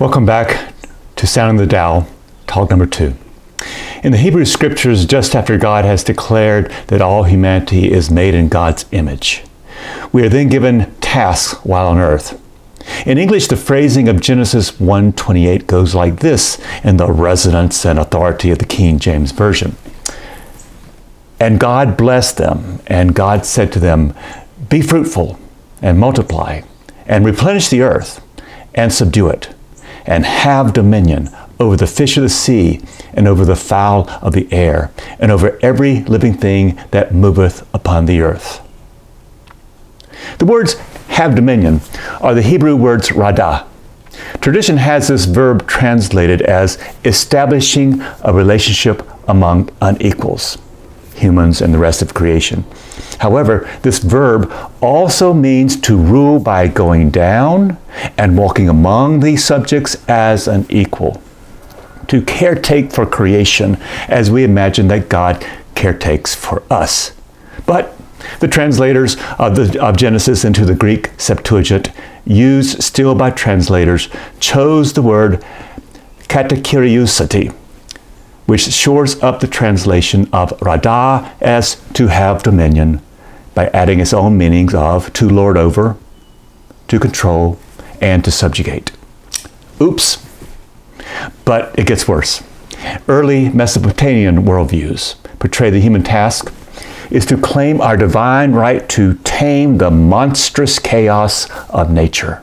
Welcome back to Sounding the Tao, talk number 2. In the Hebrew scriptures, just after God has declared that all humanity is made in God's image, we are then given tasks while on earth. In English, the phrasing of Genesis 1:28 goes like this in the resonance and authority of the King James Version. And God blessed them, and God said to them, "Be fruitful and multiply, and replenish the earth, and subdue it, and have dominion over the fish of the sea, and over the fowl of the air, and over every living thing that moveth upon the earth." The words "have dominion" are the Hebrew words radah. Tradition has this verb translated as establishing a relationship among unequals, humans and the rest of creation. However, this verb also means to rule by going down and walking among these subjects as an equal, to caretake for creation as we imagine that God caretakes for us. But the translators of Genesis into the Greek Septuagint, used still by translators, chose the word katakiriosati, which shores up the translation of radah as to have dominion by adding its own meanings of to lord over, to control, and to subjugate. Oops. But it gets worse. Early Mesopotamian worldviews portray the human task is to claim our divine right to tame the monstrous chaos of nature.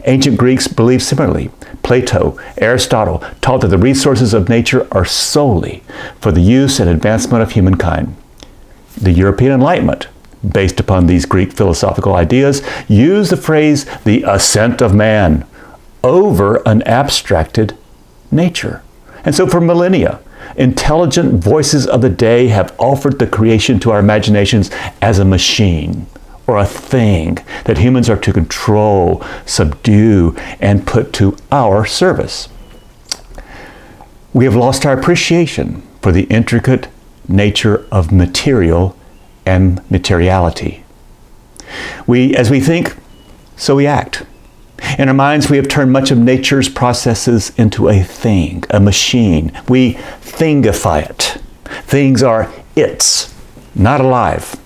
Ancient Greeks believed similarly. Plato, Aristotle taught that the resources of nature are solely for the use and advancement of humankind. The European Enlightenment, based upon these Greek philosophical ideas, used the phrase the ascent of man over an abstracted nature. And so for millennia, intelligent voices of the day have offered the creation to our imaginations as a machine or a thing that humans are to control, subdue, and put to our service. We have lost our appreciation for the intricate nature of material and materiality. As we think, so we act. In our minds, we have turned much of nature's processes into a thing, a machine. We thingify it. Things are its, not alive.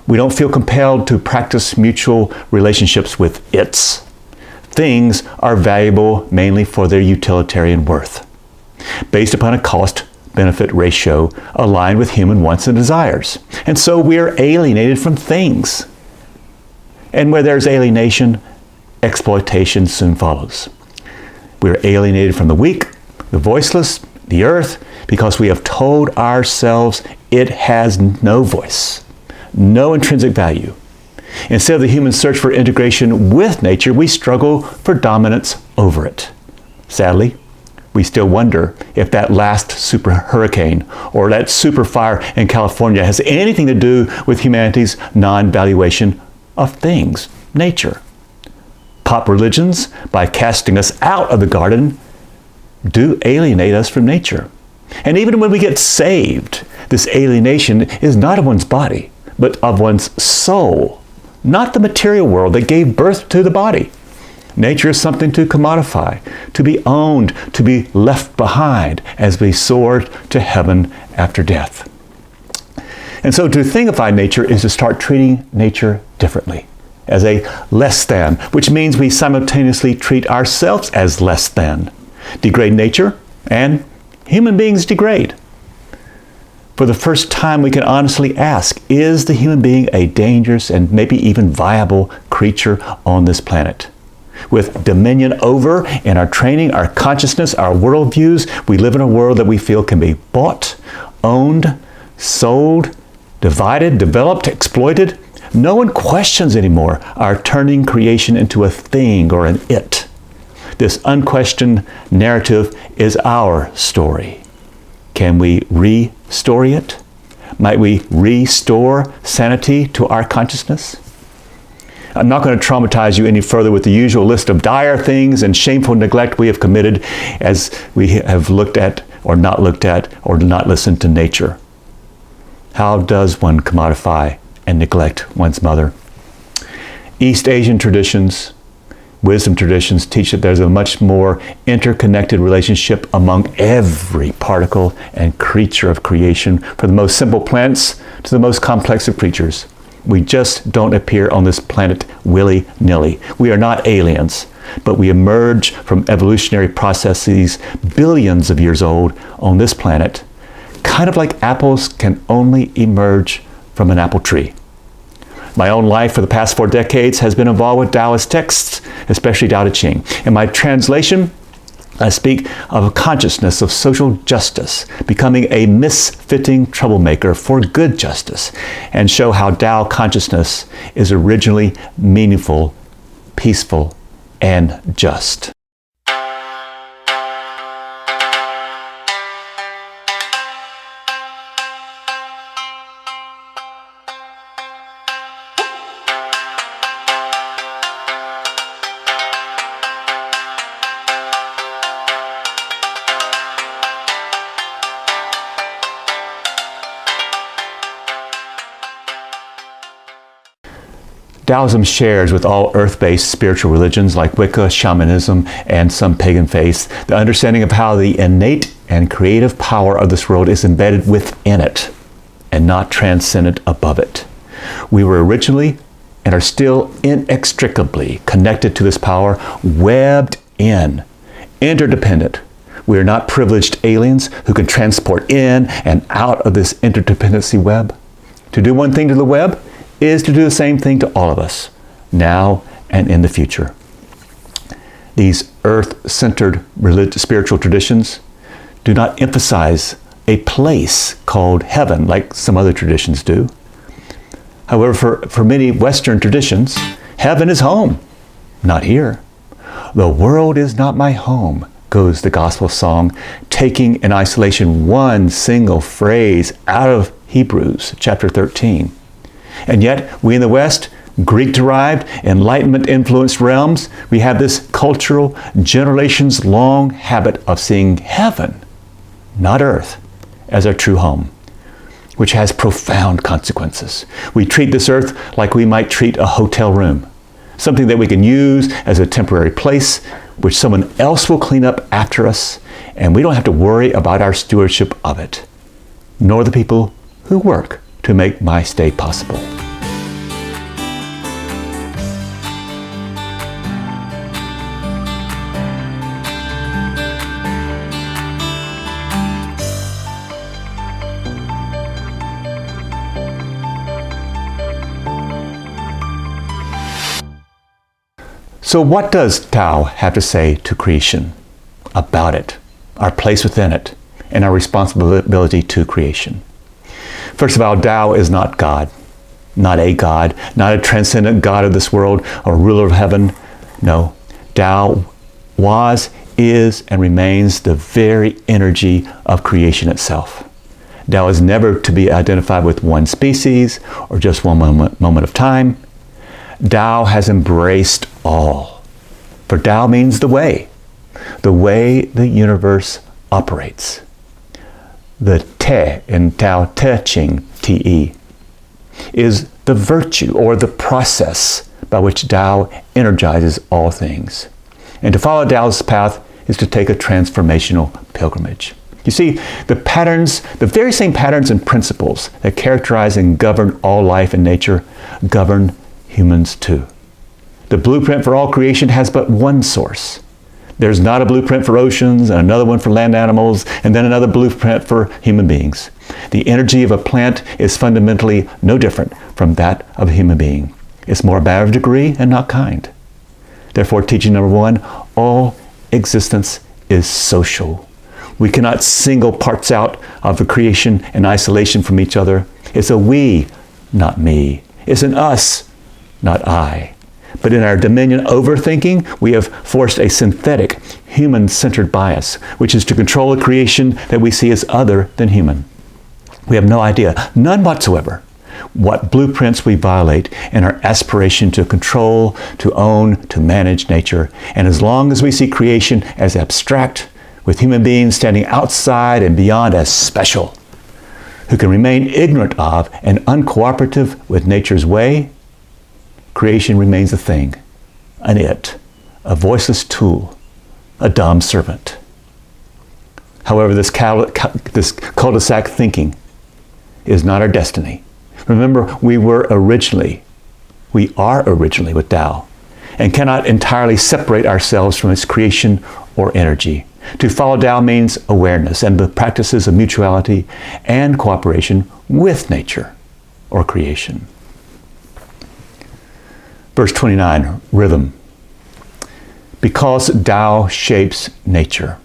We don't feel compelled to practice mutual relationships with its. Things are valuable mainly for their utilitarian worth, based upon a cost-benefit ratio aligned with human wants and desires. And so we are alienated from things. And where there's alienation, exploitation soon follows. We are alienated from the weak, the voiceless, the earth, because we have told ourselves it has no voice, no intrinsic value. Instead of the human search for integration with nature, we struggle for dominance over it. Sadly, we still wonder if that last super hurricane or that super fire in California has anything to do with humanity's non-valuation of things, nature. Pop religions, by casting us out of the garden, do alienate us from nature. And even when we get saved, this alienation is not of one's body, but of one's soul, not the material world that gave birth to the body. Nature is something to commodify, to be owned, to be left behind as we soar to heaven after death. And so to thingify nature is to start treating nature differently, as a less than, which means we simultaneously treat ourselves as less than, degrade nature, and human beings degrade. For the first time, we can honestly ask, is the human being a dangerous and maybe even viable creature on this planet? With dominion over in our training, our consciousness, our worldviews, we live in a world that we feel can be bought, owned, sold, divided, developed, exploited. No one questions anymore our turning creation into a thing or an it. This unquestioned narrative is our story. Can we re-story it? Might we restore sanity to our consciousness? I'm not going to traumatize you any further with the usual list of dire things and shameful neglect we have committed as we have looked at or not listened to nature. How does one commodify and neglect one's mother? East Asian traditions Wisdom traditions teach that there's a much more interconnected relationship among every particle and creature of creation, from the most simple plants to the most complex of creatures. We just don't appear on this planet willy-nilly. We are not aliens, but we emerge from evolutionary processes billions of years old on this planet, kind of like apples can only emerge from an apple tree. My own life for the past 4 decades has been involved with Taoist texts, especially Tao Te Ching. In my translation, I speak of a consciousness of social justice, becoming a misfitting troublemaker for good justice, and show how Tao consciousness is originally meaningful, peaceful, and just. Taoism shares with all earth-based spiritual religions like Wicca, shamanism, and some pagan faiths the understanding of how the innate and creative power of this world is embedded within it and not transcendent above it. We were originally and are still inextricably connected to this power, webbed in, interdependent. We are not privileged aliens who can transport in and out of this interdependency web. To do one thing to the web is to do the same thing to all of us, now and in the future. These earth-centered spiritual traditions do not emphasize a place called heaven like some other traditions do. However, for many Western traditions, heaven is home, not here. The world is not my home, goes the gospel song, taking in isolation one single phrase out of Hebrews chapter 13. And yet, we in the West, Greek-derived, Enlightenment-influenced realms, we have this cultural, generations-long habit of seeing heaven, not earth, as our true home, which has profound consequences. We treat this earth like we might treat a hotel room, something that we can use as a temporary place, which someone else will clean up after us, and we don't have to worry about our stewardship of it, nor the people who work to make my stay possible. So what does Tao have to say to creation about it, our place within it, and our responsibility to creation? First of all, Tao is not God, not a God, not a transcendent God of this world or ruler of heaven. No, Tao was, is, and remains the very energy of creation itself. Tao is never to be identified with one species or just one moment of time. Tao has embraced all. For Tao means the way the universe operates. The Te in Tao Te Ching, Te, is the virtue or the process by which Tao energizes all things. And to follow Tao's path is to take a transformational pilgrimage. You see, the very same patterns and principles that characterize and govern all life and nature govern humans too. The blueprint for all creation has but one source. There's not a blueprint for oceans, and another one for land animals, and then another blueprint for human beings. The energy of a plant is fundamentally no different from that of a human being. It's more a matter of degree and not kind. Therefore, teaching number 1, all existence is social. We cannot single parts out of the creation in isolation from each other. It's a we, not me. It's an us, not I. But in our dominion over thinking, we have forced a synthetic, human-centered bias, which is to control a creation that we see as other than human. We have no idea, none whatsoever, what blueprints we violate in our aspiration to control, to own, to manage nature. And as long as we see creation as abstract, with human beings standing outside and beyond as special, who can remain ignorant of and uncooperative with nature's way, creation remains a thing, an it, a voiceless tool, a dumb servant. However, this cul-de-sac thinking is not our destiny. Remember, we are originally with Tao, and cannot entirely separate ourselves from its creation or energy. To follow Tao means awareness and the practices of mutuality and cooperation with nature or creation. Verse 29, rhythm. Because Tao shapes nature,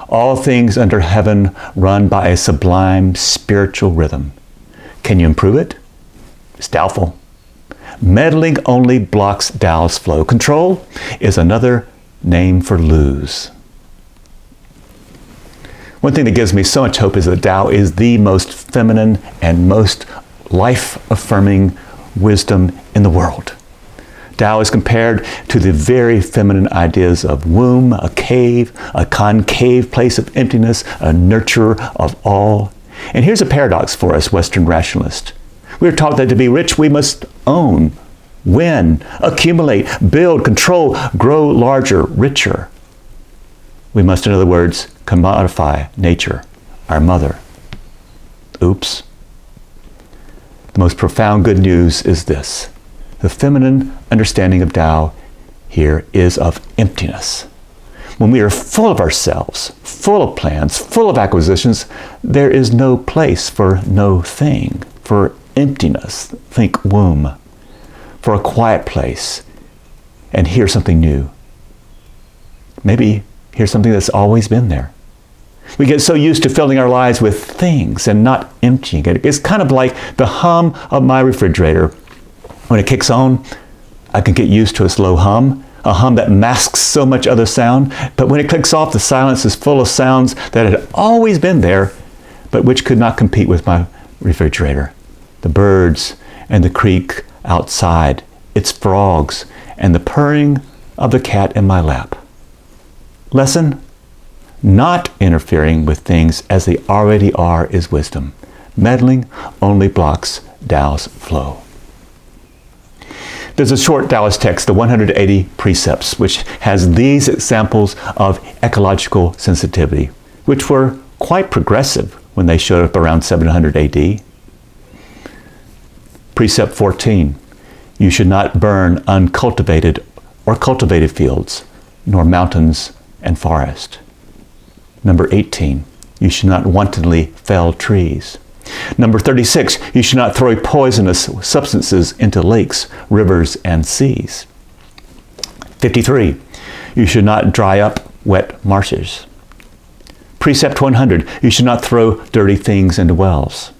all things under heaven run by a sublime spiritual rhythm. Can you improve it? It's doubtful. Meddling only blocks Tao's flow. Control is another name for lose. One thing that gives me so much hope is that Tao is the most feminine and most life-affirming wisdom in the world. Tao is compared to the very feminine ideas of womb, a cave, a concave place of emptiness, a nurturer of all. And here's a paradox for us Western rationalists. We're taught that to be rich, we must own, win, accumulate, build, control, grow larger, richer. We must, in other words, commodify nature, our mother. Oops. The most profound good news is this. The feminine understanding of Tao here is of emptiness. When we are full of ourselves, full of plans, full of acquisitions, there is no place for no thing, for emptiness. Think womb. For a quiet place and hear something new. Maybe hear something that's always been there. We get so used to filling our lives with things and not emptying it. It's kind of like the hum of my refrigerator. When it kicks on, I can get used to a slow hum, a hum that masks so much other sound. But when it clicks off, the silence is full of sounds that had always been there, but which could not compete with my refrigerator. The birds and the creek outside, its frogs, and the purring of the cat in my lap. Lesson? Not interfering with things as they already are is wisdom. Meddling only blocks Tao's flow. There's a short Taoist text, the 180 Precepts, which has these examples of ecological sensitivity, which were quite progressive when they showed up around 700 AD. Precept 14, you should not burn uncultivated or cultivated fields, nor mountains and forest. Number 18, you should not wantonly fell trees. Number 36, you should not throw poisonous substances into lakes, rivers, and seas. 53, you should not dry up wet marshes. Precept 100, you should not throw dirty things into wells.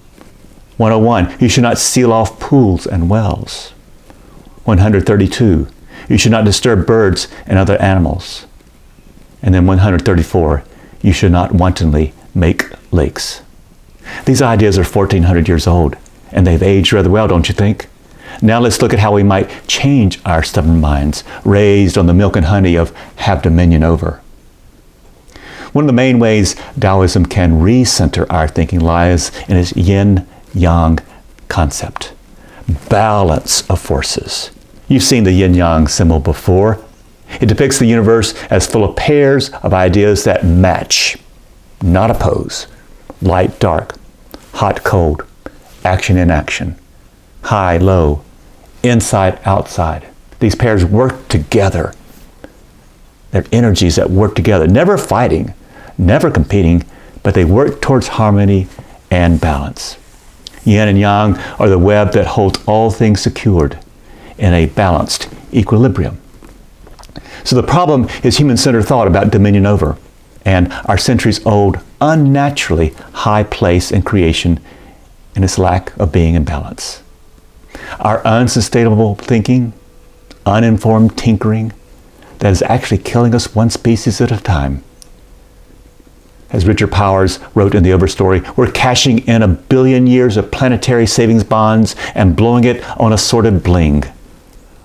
101, you should not seal off pools and wells. 132, you should not disturb birds and other animals. And then 134, you should not wantonly make lakes. These ideas are 1,400 years old, and they've aged rather well, don't you think? Now let's look at how we might change our stubborn minds, raised on the milk and honey of have dominion over. One of the main ways Taoism can recenter our thinking lies in its yin-yang concept. Balance of forces. You've seen the yin-yang symbol before. It depicts the universe as full of pairs of ideas that match, not oppose. Light, dark, hot, cold, action, inaction, high, low, inside, outside. These pairs work together. They're energies that work together, never fighting, never competing, but they work towards harmony and balance. Yin and yang are the web that holds all things secured in a balanced equilibrium. So the problem is human-centered thought about dominion over, and our centuries-old, unnaturally high place in creation and its lack of being in balance. Our unsustainable thinking, uninformed tinkering, that is actually killing us one species at a time. As Richard Powers wrote in the Overstory, we're cashing in 1 billion years of planetary savings bonds and blowing it on assorted bling.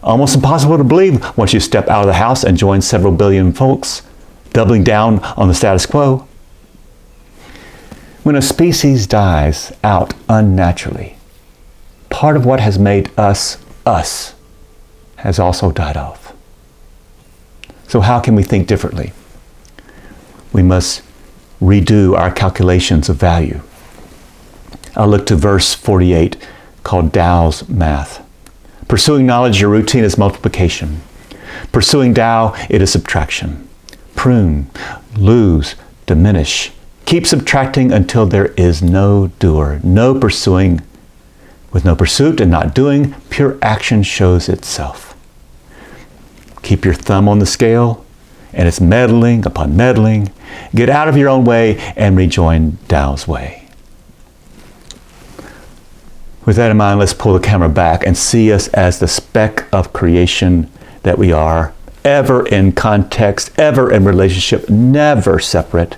Almost impossible to believe once you step out of the house and join several billion folks, doubling down on the status quo. When a species dies out unnaturally, part of what has made us, us, has also died off. So how can we think differently? We must redo our calculations of value. I'll look to verse 48, called Tao's math. Pursuing knowledge, your routine is multiplication. Pursuing Tao, it is subtraction. Prune, lose, diminish. Keep subtracting until there is no doer, no pursuing. With no pursuit and not doing, pure action shows itself. Keep your thumb on the scale, and it's meddling upon meddling. Get out of your own way and rejoin Tao's way. With that in mind, let's pull the camera back and see us as the speck of creation that we are, ever in context, ever in relationship, never separate.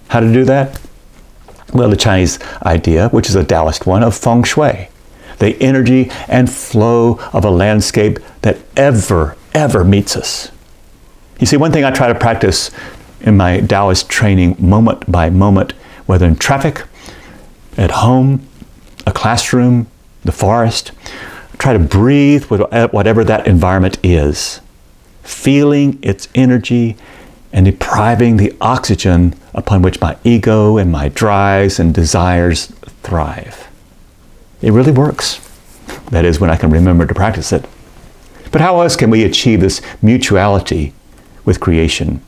How to do that? Well, the Chinese idea, which is a Taoist one, of feng shui, the energy and flow of a landscape that ever meets us. You see, one thing I try to practice in my Taoist training moment by moment, whether in traffic, at home, a classroom, the forest, try to breathe with whatever that environment is, feeling its energy and depriving the oxygen upon which my ego and my drives and desires thrive. It really works. That is, when I can remember to practice it. But how else can we achieve this mutuality with creation,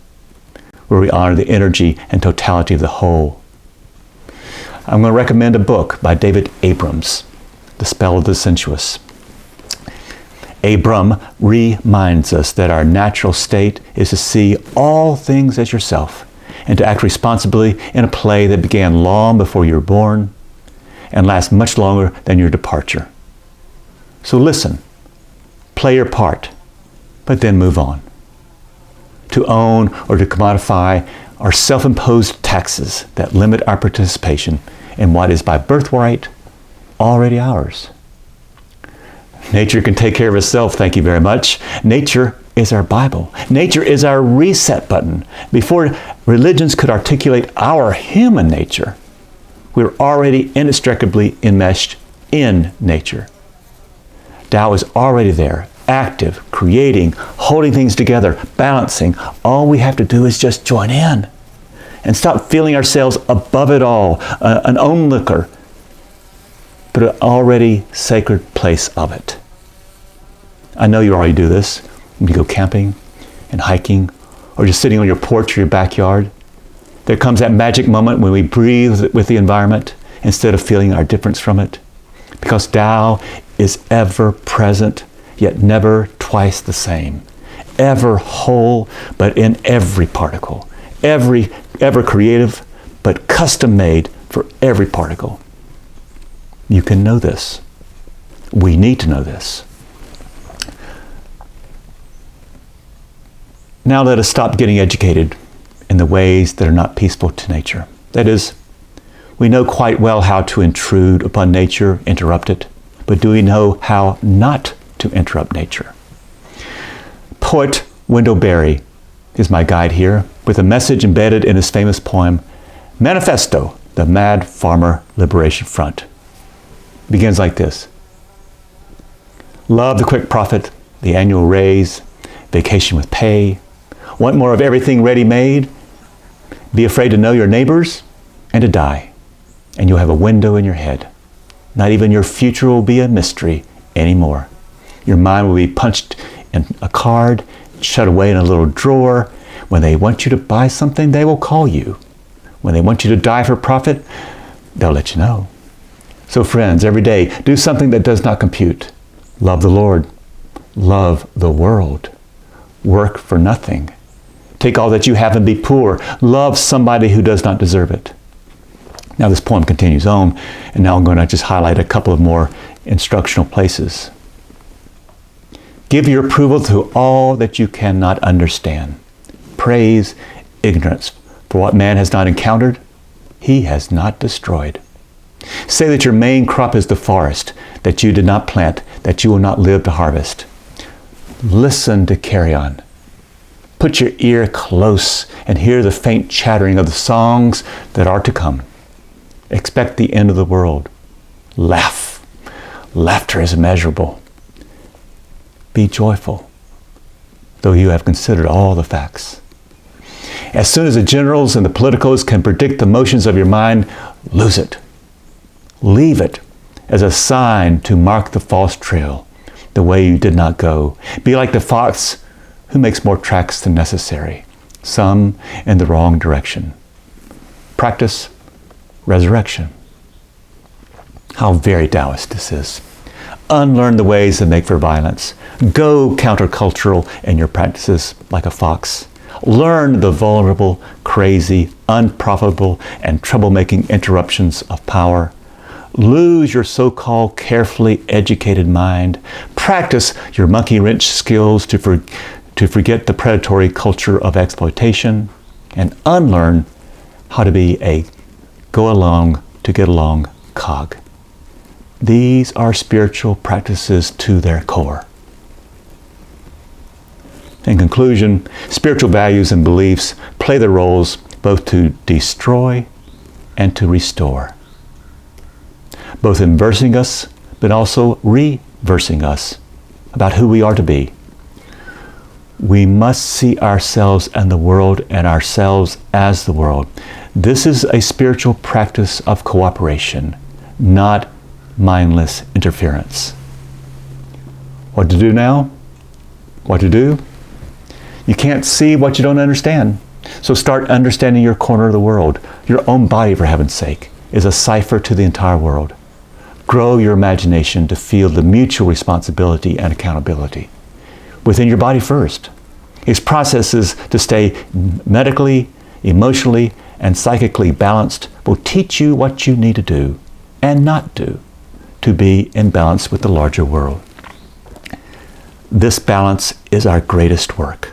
where we honor the energy and totality of the whole? I'm going to recommend a book by David Abrams, The Spell of the Sensuous. Abram reminds us that our natural state is to see all things as yourself and to act responsibly in a play that began long before you were born and lasts much longer than your departure. So listen, play your part, but then move on. To own or to commodify are self-imposed taxes that limit our participation in what is by birthright already ours. Nature can take care of itself, thank you very much. Nature is our Bible. Nature is our reset button. Before religions could articulate our human nature, we're already inextricably enmeshed in nature. Tao is already there, active, creating, holding things together, balancing. All we have to do is just join in and stop feeling ourselves above it all, an onlooker, but an already sacred place of it. I know you already do this when you go camping and hiking or just sitting on your porch or your backyard. There comes that magic moment when we breathe with the environment instead of feeling our difference from it. Because Tao is ever present, yet never twice the same. Ever whole, but in every particle. Ever creative, but custom made for every particle. You can know this. We need to know this. Now let us stop getting educated in the ways that are not peaceful to nature. That is, we know quite well how to intrude upon nature, interrupt it, but do we know how not to interrupt nature? Poet Wendell Berry is my guide here, with a message embedded in his famous poem, Manifesto, the Mad Farmer Liberation Front. It begins like this. Love the quick profit, the annual raise, vacation with pay. Want more of everything ready-made? Be afraid to know your neighbors and to die, and you'll have a window in your head. Not even your future will be a mystery anymore. Your mind will be punched in a card, shut away in a little drawer. When they want you to buy something, they will call you. When they want you to die for profit, they'll let you know. So friends, every day, do something that does not compute. Love the Lord. Love the world. Work for nothing. Take all that you have and be poor. Love somebody who does not deserve it. Now this poem continues on, and now I'm going to just highlight a couple of more instructional places. Give your approval to all that you cannot understand. Praise ignorance, for what man has not encountered, he has not destroyed. Say that your main crop is the forest, that you did not plant, that you will not live to harvest. Listen to carrion. Put your ear close and hear the faint chattering of the songs that are to come. Expect the end of the world. Laugh. Laughter is immeasurable. Be joyful. though you have considered all the facts. As soon as the generals and the politicos can predict the motions of your mind, lose it. Leave it as a sign to mark the false trail, the way you did not go. Be like the fox who makes more tracks than necessary, some in the wrong direction. Practice resurrection. How very Taoist this is. Unlearn the ways that make for violence. Go countercultural in your practices like a fox. Learn the vulnerable, crazy, unprofitable, and troublemaking interruptions of power. Lose your so-called carefully educated mind. Practice your monkey wrench skills to forget the predatory culture of exploitation, and unlearn how to be a go along to get along cog. These are spiritual practices to their core. In conclusion, spiritual values and beliefs play their roles both to destroy and to restore, both inversing us, but also reversing us about who we are to be. We must see ourselves and the world and ourselves as the world. This is a spiritual practice of cooperation, not mindless interference. What to do now? What to do? You can't see what you don't understand. So start understanding your corner of the world. Your own body, for heaven's sake, is a cipher to the entire world. Grow your imagination to feel the mutual responsibility and accountability within your body first. Its processes to stay medically, emotionally, and psychically balanced will teach you what you need to do and not do to be in balance with the larger world. This balance is our greatest work.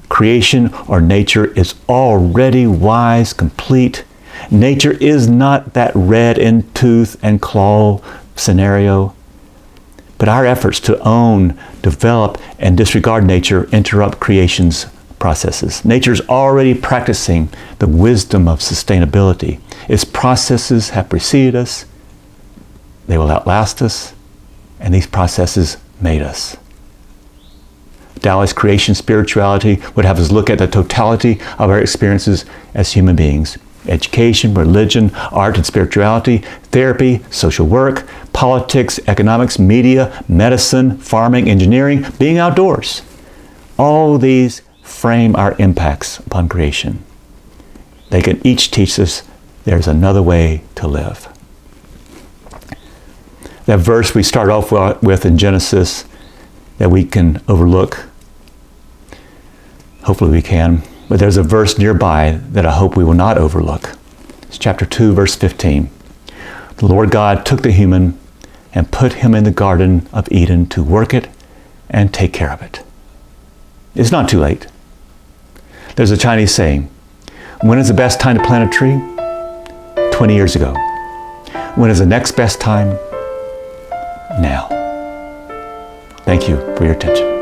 Creation or nature is already wise, complete. Nature is not that red in tooth and claw scenario. But our efforts to own, develop, and disregard nature interrupt creation's processes. Nature's already practicing the wisdom of sustainability. Its processes have preceded us. They will outlast us. And these processes made us. Taoist creation spirituality would have us look at the totality of our experiences as human beings. Education, religion, art and spirituality, therapy, social work, politics, economics, media, medicine, farming, engineering, being outdoors. All these frame our impacts upon creation. They can each teach us there's another way to live. That verse we start off with in Genesis that we can overlook, hopefully we can, but there's a verse nearby that I hope we will not overlook. It's chapter 2, verse 15. The Lord God took the human and put him in the Garden of Eden to work it and take care of it. It's not too late. There's a Chinese saying, when is the best time to plant a tree? 20 years ago. When is the next best time? Now. Thank you for your attention.